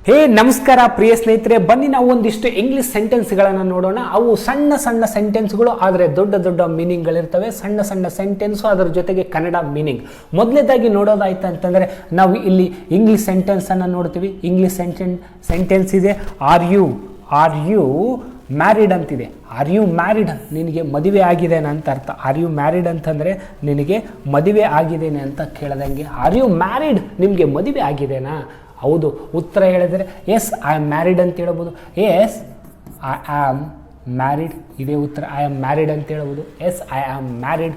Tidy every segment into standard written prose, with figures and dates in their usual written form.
ಹೇ ನಮಸ್ಕಾರ ಪ್ರಿಯ ಸ್ನೇಹಿತರೆ, ಬನ್ನಿ ನಾವು ಒಂದಿಷ್ಟು ಇಂಗ್ಲಿಷ್ ಸೆಂಟೆನ್ಸ್ಗಳನ್ನು ನೋಡೋಣ. ಅವು ಸಣ್ಣ ಸಣ್ಣ ಸೆಂಟೆನ್ಸ್ಗಳು, ಆದರೆ ದೊಡ್ಡ ದೊಡ್ಡ ಮೀನಿಂಗ್ಗಳಿರ್ತವೆ. ಸಣ್ಣ ಸಣ್ಣ ಸೆಂಟೆನ್ಸು, ಅದರ ಜೊತೆಗೆ ಕನ್ನಡ ಮೀನಿಂಗ್. ಮೊದಲನೇದಾಗಿ ನೋಡೋದಾಯ್ತು ಅಂತಂದರೆ ನಾವು ಇಲ್ಲಿ ಇಂಗ್ಲಿಷ್ ಸೆಂಟೆನ್ಸನ್ನು ನೋಡ್ತೀವಿ. ಇಂಗ್ಲಿಷ್ ಸೆಂಟೆನ್ಸ್ ಇದೆ, ಆರ್ ಯು ಮ್ಯಾರಿಡ್ ಅಂತಿದೆ. ಆರ್ ಯು ಮ್ಯಾರಿಡ್, ನಿನಗೆ ಮದುವೆ ಆಗಿದ್ದೇನೆ ಅಂತ ಅರ್ಥ. ಆರ್ ಯು ಮ್ಯಾರಿಡ್ ಅಂತಂದರೆ ನಿನಗೆ ಮದುವೆ ಆಗಿದ್ದೇನೆ ಅಂತ ಕೇಳ್ದಂಗೆ. ಆರ್ ಯು ಮ್ಯಾರಿಡ್, ನಿಮಗೆ ಮದುವೆ ಆಗಿದೆನಾ? ಹೌದು. ಉತ್ತರ ಹೇಳಿದರೆ ಎಸ್ ಐ ಆಮ್ ಮ್ಯಾರಿಡ್ ಅಂತ ಹೇಳ್ಬೋದು. ಎಸ್ ಐ ಆಮ್ ಮ್ಯಾರಿಡ್, ಇದೇ ಉತ್ತರ. ಐ ಆಮ್ ಮ್ಯಾರಿಡ್ ಅಂತ ಹೇಳ್ಬೋದು. ಎಸ್ ಐ ಆಮ್ ಮ್ಯಾರಿಡ್,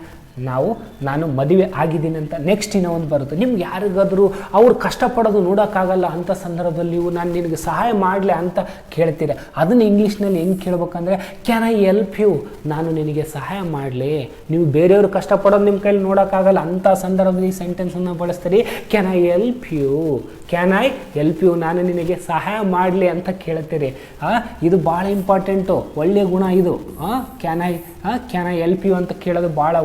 ನಾನು ಮದುವೆ ಆಗಿದ್ದೀನಿ ಅಂತ. ನೆಕ್ಸ್ಟ್ ಇನ್ನೂ ಒಂದು ಬರುತ್ತೆ. ನಿಮ್ಗೆ ಯಾರಿಗಾದರೂ ಅವ್ರು ಕಷ್ಟಪಡೋದು ನೋಡೋಕ್ಕಾಗಲ್ಲ ಅಂತ ಸಂದರ್ಭದಲ್ಲಿ ನೀವು ನಾನು ನಿನಗೆ ಸಹಾಯ ಮಾಡಲಿ ಅಂತ ಕೇಳ್ತೀರ. ಅದನ್ನು ಇಂಗ್ಲೀಷ್ನಲ್ಲಿ ಹೆಂಗೆ ಕೇಳ್ಬೇಕಂದ್ರೆ, ಕ್ಯಾನ್ ಐ ಹೆಲ್ಪ್ ಯು, ನಾನು ನಿನಗೆ ಸಹಾಯ ಮಾಡಲಿ. ನೀವು ಬೇರೆಯವರು ಕಷ್ಟಪಡೋದು ನಿಮ್ಮ ಕೈಲಿ ನೋಡೋಕ್ಕಾಗಲ್ಲ ಅಂತ ಸಂದರ್ಭದಲ್ಲಿ ಈ ಸೆಂಟೆನ್ಸನ್ನು ಬಳಸ್ತೀರಿ. Can I help you, can I help you, ನಾನು ನಿನಗೆ ಸಹಾಯ ಮಾಡಲಿ ಅಂತ ಕೇಳ್ತೀರಿ. ಇದು ಭಾಳ ಇಂಪಾರ್ಟೆಂಟು, ಒಳ್ಳೆಯ ಗುಣ ಇದು. ಕ್ಯಾನ್ ಐ ಹೆಲ್ಪ್ ಯು ಅಂತ ಕೇಳೋದು ಭಾಳ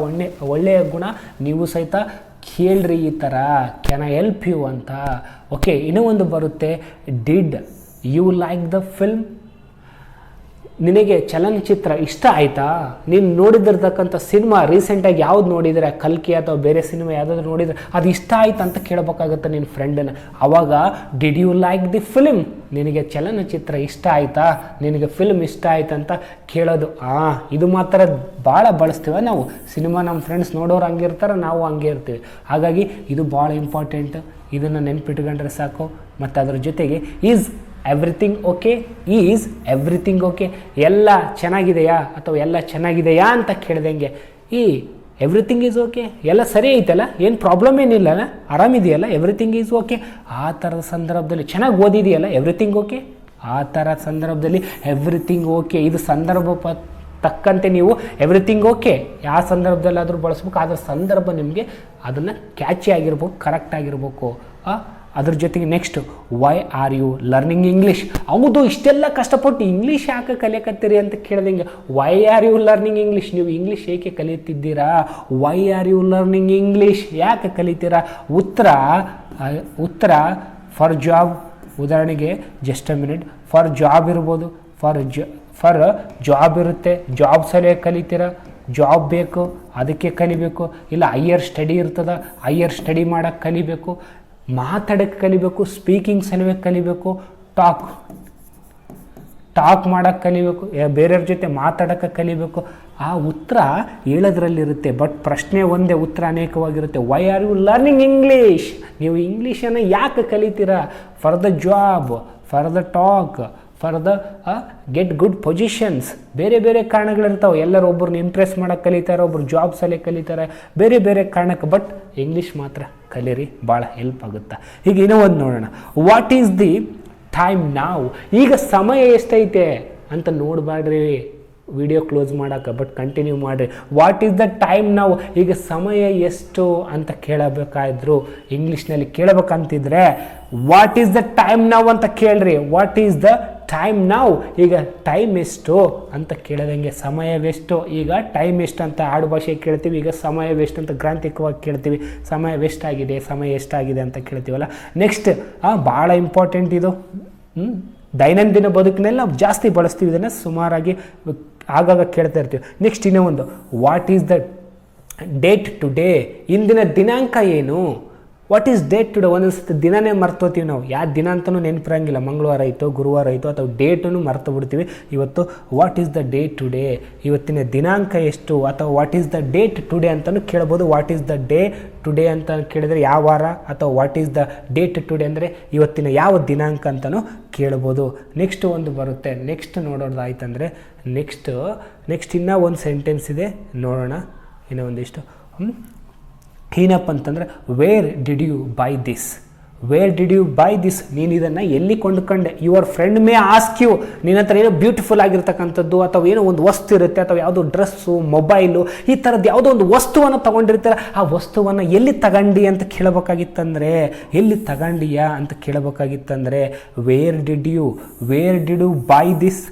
ಒಳ್ಳೆಯ ಗುಣ. ನೀವು ಸಹಿತ ಕೇಳ್ರಿ ಈ ಥರ, ಕ್ಯಾನ್ ಐ ಹೆಲ್ಪ್ ಯು ಅಂತ. ಓಕೆ, ಇನ್ನೂ ಒಂದು ಬರುತ್ತೆ, did you like the film. ನಿನಗೆ ಚಲನಚಿತ್ರ ಇಷ್ಟ ಆಯಿತಾ? ನೀನು ನೋಡಿದಿರ್ತಕ್ಕಂಥ ಸಿನಿಮಾ ರೀಸೆಂಟಾಗಿ ಯಾವ್ದು ನೋಡಿದರೆ, ಕಲ್ಕಿ ಅಥವಾ ಬೇರೆ ಸಿನಿಮಾ ಯಾವುದಾದ್ರು ನೋಡಿದರೆ ಅದು ಇಷ್ಟ ಆಯ್ತು ಅಂತ ಕೇಳಬೇಕಾಗುತ್ತೆ ನಿನ್ನ ಫ್ರೆಂಡನ್ನು. ಆವಾಗ did you like the film, ನಿನಗೆ ಚಲನಚಿತ್ರ ಇಷ್ಟ ಆಯಿತಾ, ನಿನಗೆ ಫಿಲ್ಮ್ ಇಷ್ಟ ಆಯ್ತು ಅಂತ ಕೇಳೋದು. ಇದು ಮಾತ್ರ ಭಾಳ ಬಳಸ್ತೀವಿ ನಾವು. ಸಿನಿಮಾ ನಮ್ಮ ಫ್ರೆಂಡ್ಸ್ ನೋಡೋರು ಹಂಗಿರ್ತಾರೆ, ನಾವು ಹಂಗೆ ಇರ್ತೀವಿ. ಹಾಗಾಗಿ ಇದು ಭಾಳ ಇಂಪಾರ್ಟೆಂಟ್. ಇದನ್ನು ನೆನ್ಪಿಟ್ಕೊಂಡ್ರೆ ಸಾಕು. ಮತ್ತು ಅದರ ಜೊತೆಗೆ is everything okay, is everything okay, ಎಲ್ಲ ಚೆನ್ನಾಗಿದೆಯಾ ಅಥವಾ ಎಲ್ಲ ಚೆನ್ನಾಗಿದೆಯಾ ಅಂತ ಕೇಳ್ದಂಗೆ ಈ ಎವ್ರಿಥಿಂಗ್ ಈಸ್ ಓಕೆ, ಎಲ್ಲ ಸರಿ ಐತಲ್ಲ, ಏನು ಪ್ರಾಬ್ಲಮ್ ಏನಿಲ್ಲಲ್ಲ, ಆರಾಮಿದೆಯಲ್ಲ, ಎವ್ರಿಥಿಂಗ್ ಈಸ್ ಓಕೆ. ಆ ಥರದ ಸಂದರ್ಭದಲ್ಲಿ ಚೆನ್ನಾಗಿ ಓದಿದೆಯಲ್ಲ, ಎವ್ರಿಥಿಂಗ್ ಓಕೆ. ಆ ಥರ ಸಂದರ್ಭದಲ್ಲಿ ಎವ್ರಿಥಿಂಗ್ ಓಕೆ. ಇದು ಸಂದರ್ಭ ತಕ್ಕಂತೆ ನೀವು ಎವ್ರಿಥಿಂಗ್ ಓಕೆ ಯಾವ ಸಂದರ್ಭದಲ್ಲಾದರೂ ಬಳಸ್ಬೇಕು. ಅದರ ಸಂದರ್ಭ ನಿಮಗೆ ಅದನ್ನು ಕ್ಯಾಚಿ ಆಗಿರ್ಬೇಕು, ಕರೆಕ್ಟ್ ಆಗಿರ್ಬೇಕು. ಅದ್ರ ಜೊತೆಗೆ next, why are you learning English. ಹೌದು, ಇಷ್ಟೆಲ್ಲ ಕಷ್ಟಪಟ್ಟು ಇಂಗ್ಲೀಷ್ ಯಾಕೆ ಕಲಿಯಕತ್ತೀರಿ ಅಂತ ಕೇಳಿದಂಗೆ, why are you learning English, ನೀವು ಇಂಗ್ಲೀಷ್ ಏಕೆ ಕಲಿಯುತ್ತಿದ್ದೀರಾ? Why are you learning English, ಯಾಕೆ ಕಲಿತೀರಾ? ಉತ್ತರ ಫಾರ್ ಜಾಬ್. ಉದಾಹರಣೆಗೆ just a minute, for job ಇರ್ಬೋದು, ಫಾರ್ ಜಾಬ್ ಇರುತ್ತೆ, ಜಾಬ್ ಸಲುವಾಗಿ ಕಲಿತೀರಾ, ಜಾಬ್ ಬೇಕು ಅದಕ್ಕೆ ಕಲಿಬೇಕು. ಇಲ್ಲ ಹೈಯರ್ ಸ್ಟಡಿ ಇರ್ತದೆ, ಹೈಯರ್ ಸ್ಟಡಿ ಮಾಡೋಕ್ಕೆ ಕಲಿಬೇಕು, ಮಾತಾಡೋಕ್ಕೆ ಕಲಿಬೇಕು, ಸ್ಪೀಕಿಂಗ್ ಸಲುವಾಗಿ ಕಲಿಬೇಕು, ಟಾಕ್ ಮಾಡೋಕ್ಕೆ ಕಲಿಬೇಕು, ಬೇರೆಯವ್ರ ಜೊತೆ ಮಾತಾಡೋಕ್ಕೆ ಕಲಿಬೇಕು. ಆ ಉತ್ತರ ಹೇಳೋದ್ರಲ್ಲಿರುತ್ತೆ, ಬಟ್ ಪ್ರಶ್ನೆ ಒಂದೇ, ಉತ್ತರ ಅನೇಕವಾಗಿರುತ್ತೆ. Why are you learning English, ನೀವು ಇಂಗ್ಲೀಷನ್ನು ಯಾಕೆ ಕಲಿತೀರಾ? For the job, for the talk, for the get good positions. ಬೇರೆ ಬೇರೆ ಕಾರಣಗಳಿರ್ತಾವೆ. ಎಲ್ಲರೂ ಒಬ್ಬರನ್ನ ಇಂಪ್ರೆಸ್ ಮಾಡೋಕ್ಕೆ ಕಲಿತಾರೆ, ಒಬ್ಬರು ಜಾಬ್ ಸಲೇ ಕಲಿತಾರೆ, ಬೇರೆ ಬೇರೆ ಕಾರಣಕ್ಕೆ. ಬಟ್ ಇಂಗ್ಲೀಷ್ ಮಾತ್ರ ಕಲೀರಿ, ಭಾಳ ಹೆಲ್ಪ್ ಆಗುತ್ತೆ. ಈಗ ಇನ್ನೂ ಒಂದು ನೋಡೋಣ, ವಾಟ್ ಈಸ್ ದಿ ಟೈಮ್ ನಾವ್. ಈಗ ಸಮಯ ಎಷ್ಟೈತೆ ಅಂತ ನೋಡಬೇಡ್ರಿ ವಿಡಿಯೋ ಕ್ಲೋಸ್ ಮಾಡೋಕ್ಕೆ, ಬಟ್ ಕಂಟಿನ್ಯೂ ಮಾಡಿರಿ. ವಾಟ್ ಈಸ್ ದ ಟೈಮ್ ನಾವ್, ಈಗ ಸಮಯ ಎಷ್ಟು ಅಂತ ಕೇಳಬೇಕಾದ್ರು ಇಂಗ್ಲೀಷ್ನಲ್ಲಿ ಕೇಳಬೇಕಂತಿದ್ರೆ ವಾಟ್ ಈಸ್ ದ ಟೈಮ್ ನಾವ್ ಅಂತ ಕೇಳ್ರಿ. ವಾಟ್ ಈಸ್ ದ ಟೈಮ್ ನಾವ್, ಈಗ ಟೈಮ್ ಎಷ್ಟು ಅಂತ ಕೇಳದಂಗೆ, ಸಮಯವೆಷ್ಟು. ಈಗ ಟೈಮ್ ಎಷ್ಟು ಅಂತ ಆಡು ಭಾಷೆ ಕೇಳ್ತೀವಿ, ಈಗ ಸಮಯವೆಷ್ಟು ಅಂತ ಗ್ರಾಂಥಿಕವಾಗಿ ಕೇಳ್ತೀವಿ. ಸಮಯವೆಷ್ಟಾಗಿದೆ, ಸಮಯ ಎಷ್ಟಾಗಿದೆ ಅಂತ ಕೇಳ್ತೀವಲ್ಲ. ನೆಕ್ಸ್ಟ್ ಭಾಳ ಇಂಪಾರ್ಟೆಂಟ್ ಇದು. ದೈನಂದಿನ ಬದುಕಿನಲ್ಲಿ ನಾವು ಜಾಸ್ತಿ ಬಳಸ್ತೀವಿ ಇದನ್ನು, ಸುಮಾರಾಗಿ ಆಗಾಗ ಕೇಳ್ತಾ ಇರ್ತೀವಿ. ನೆಕ್ಸ್ಟ್ ಇನ್ನೂ ಒಂದು, what is the date today, ಇಂದಿನ ದಿನಾಂಕ ಏನು? ವಾಟ್ ಈಸ್ ಡೇಟ್ ಟುಡೇ, ಒಂದೊಂದು ದಿನನೇ ಮರ್ತೋತೀವಿ ನಾವು, ಯಾವ ದಿನ ಅಂತಲೂ ನೆನಪಿರಂಗಿಲ್ಲ. ಮಂಗಳವಾರ ಆಯಿತು, ಗುರುವಾರ ಆಯಿತು, ಅಥವಾ ಡೇಟನ್ನು ಮರ್ತು ಬಿಡ್ತೀವಿ. ಇವತ್ತು what is the date today, ಇವತ್ತಿನ ದಿನಾಂಕ ಎಷ್ಟು, ಅಥವಾ what is the date today ಅಂತಲೂ ಕೇಳ್ಬೋದು. What is the day today ಅಂತ ಕೇಳಿದರೆ ಯಾವ ವಾರ, ಅಥವಾ what is the date today ಅಂದರೆ ಇವತ್ತಿನ ಯಾವ ದಿನಾಂಕ ಅಂತಲೂ ಕೇಳ್ಬೋದು. ನೆಕ್ಸ್ಟ್ ಒಂದು ಬರುತ್ತೆ, ನೆಕ್ಸ್ಟ್ ನೋಡೋದಾಯ್ತಂದರೆ ನೆಕ್ಸ್ಟ್ ಇನ್ನೂ ಒಂದು ಸೆಂಟೆನ್ಸ್ ಇದೆ, ನೋಡೋಣ ಇನ್ನೂ ಒಂದಿಷ್ಟು. ಏನಪ್ಪ ಅಂತಂದರೆ, where did you buy this, where did you buy this, ನೀನು ಇದನ್ನು ಎಲ್ಲಿ ಕೊಂಡುಕೊಂಡೆ? Your friend may ask you, ನಿನ್ನ ಹತ್ರ ಏನೋ ಬ್ಯೂಟಿಫುಲ್ ಆಗಿರ್ತಕ್ಕಂಥದ್ದು ಅಥವಾ ಏನೋ ಒಂದು ವಸ್ತು ಇರುತ್ತೆ, ಅಥವಾ ಯಾವುದೋ ಡ್ರೆಸ್ಸು, ಮೊಬೈಲು, ಈ ಥರದ್ದು ಯಾವುದೋ ಒಂದು ವಸ್ತುವನ್ನು ತೊಗೊಂಡಿರ್ತಾರೆ. ಆ ವಸ್ತುವನ್ನು ಎಲ್ಲಿ ತಗೊಂಡಿ ಅಂತ ಕೇಳಬೇಕಾಗಿತ್ತಂದರೆ, ಎಲ್ಲಿ ತಗೊಂಡಿಯಾ ಅಂತ ಕೇಳಬೇಕಾಗಿತ್ತಂದರೆ where did you buy this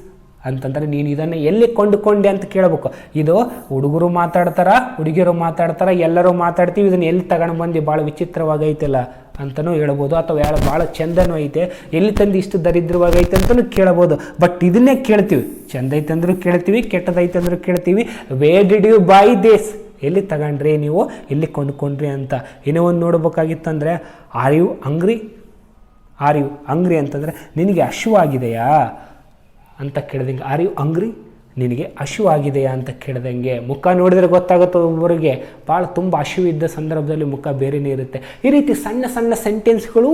ಅಂತಂದರೆ ನೀನು ಇದನ್ನು ಎಲ್ಲಿ ಕೊಂಡುಕೊಂಡೆ ಅಂತ ಕೇಳಬೇಕು. ಇದು ಹುಡುಗರು ಮಾತಾಡ್ತಾರ, ಹುಡುಗಿಯರು ಮಾತಾಡ್ತಾರ, ಎಲ್ಲರೂ ಮಾತಾಡ್ತೀವಿ. ಇದನ್ನು ಎಲ್ಲಿ ತಗೊಂಡು ಬಂದು ಭಾಳ ವಿಚಿತ್ರವಾಗೈತಿಲ್ಲ. ಅಂತಲೂ ಹೇಳ್ಬೋದು, ಅಥವಾ ಭಾಳ ಚಂದನೂ ಐತೆ, ಎಲ್ಲಿ ತಂದು ಇಷ್ಟು ದರಿದ್ರವಾಗೈತೆ ಅಂತಲೂ ಕೇಳ್ಬೋದು. ಬಟ್ ಇದನ್ನೇ ಕೇಳ್ತೀವಿ, ಚಂದ ಐತೆ ಅಂದರೂ ಕೇಳ್ತೀವಿ, ಕೆಟ್ಟದೈತೆ ಅಂದರೂ ಕೇಳ್ತೀವಿ. Where did you buy this, ಎಲ್ಲಿ ತಗೊಂಡ್ರಿ ನೀವು, ಎಲ್ಲಿ ಕೊಂಡ್ಕೊಂಡ್ರಿ ಅಂತ. ಇನ್ನೂ ಒಂದು ನೋಡ್ಬೇಕಾಗಿತ್ತಂದರೆ ಆರ್ ಯು ಹಂಗ್ರಿ ಅಂತಂದರೆ ನಿನಗೆ ಹಸಿವಾಗಿದೆಯಾ ಅಂತ ಕೇಳ್ದಂಗೆ. ಆರ್ ಯು ಹಂಗ್ರಿ, ನಿನಗೆ ಹಸಿವಾಗಿದೆಯಾ ಅಂತ ಕೇಳ್ದಂಗೆ. ಮುಖ ನೋಡಿದರೆ ಗೊತ್ತಾಗುತ್ತೆ ಒಬ್ಬರಿಗೆ ಭಾಳ ತುಂಬ ಹಸಿವಿದ್ದ ಸಂದರ್ಭದಲ್ಲಿ ಮುಖ ಬೇರೆಯೇ ಇರುತ್ತೆ. ಈ ರೀತಿ ಸಣ್ಣ ಸಣ್ಣ ಸೆಂಟೆನ್ಸ್ಗಳು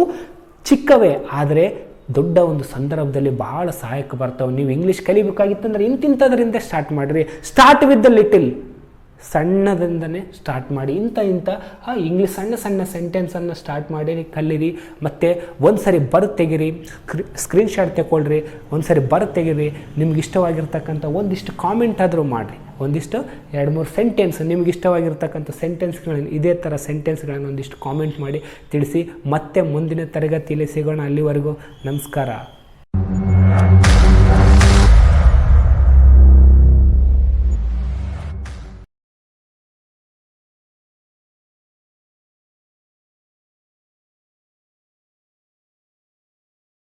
ಚಿಕ್ಕವೇ, ಆದರೆ ದೊಡ್ಡ ಒಂದು ಸಂದರ್ಭದಲ್ಲಿ ಭಾಳ ಸಹಾಯಕ ಬರ್ತವೆ. ನೀವು ಇಂಗ್ಲೀಷ್ ಕಲಿಬೇಕಾಗಿತ್ತಂದ್ರೆ ಇಂತಿಂಥದ್ರಿಂದ ಸ್ಟಾರ್ಟ್ ಮಾಡಿರಿ. ಸ್ಟಾರ್ಟ್ ವಿತ್ ದ ಲಿಟಿಲ್, ಸಣ್ಣದಿಂದನೇ ಸ್ಟಾರ್ಟ್ ಮಾಡಿ. ಇಂಥ ಇಂಗ್ಲೀಷ್ ಸಣ್ಣ ಸಣ್ಣ ಸೆಂಟೆನ್ಸನ್ನು ಸ್ಟಾರ್ಟ್ ಮಾಡಿ ಕಲೀರಿ. ಮತ್ತು ಒಂದು ಸರಿ ಬರೆದು ತೆಗೀರಿ, ಸ್ಕ್ರೀನ್ಶಾಟ್ ತೆಗೊಳ್ರಿ, ಒಂದು ಸರಿ ಬರೆದು ತೆಗೀರಿ. ನಿಮ್ಗೆ ಇಷ್ಟವಾಗಿರ್ತಕ್ಕಂಥ ಒಂದಿಷ್ಟು ಕಾಮೆಂಟ್ ಆದರೂ ಮಾಡಿರಿ. ಒಂದಿಷ್ಟು 2-3 ಸೆಂಟೆನ್ಸ್ ನಿಮ್ಗೆ ಇಷ್ಟವಾಗಿರ್ತಕ್ಕಂಥ ಸೆಂಟೆನ್ಸ್ಗಳನ್ನು, ಇದೇ ಥರ ಸೆಂಟೆನ್ಸ್ಗಳನ್ನು ಒಂದಿಷ್ಟು ಕಾಮೆಂಟ್ ಮಾಡಿ ತಿಳಿಸಿ. ಮತ್ತೆ ಮುಂದಿನ ತರಗತಿಯಲ್ಲಿ ಸಿಗೋಣ. ಅಲ್ಲಿವರೆಗೂ ನಮಸ್ಕಾರ.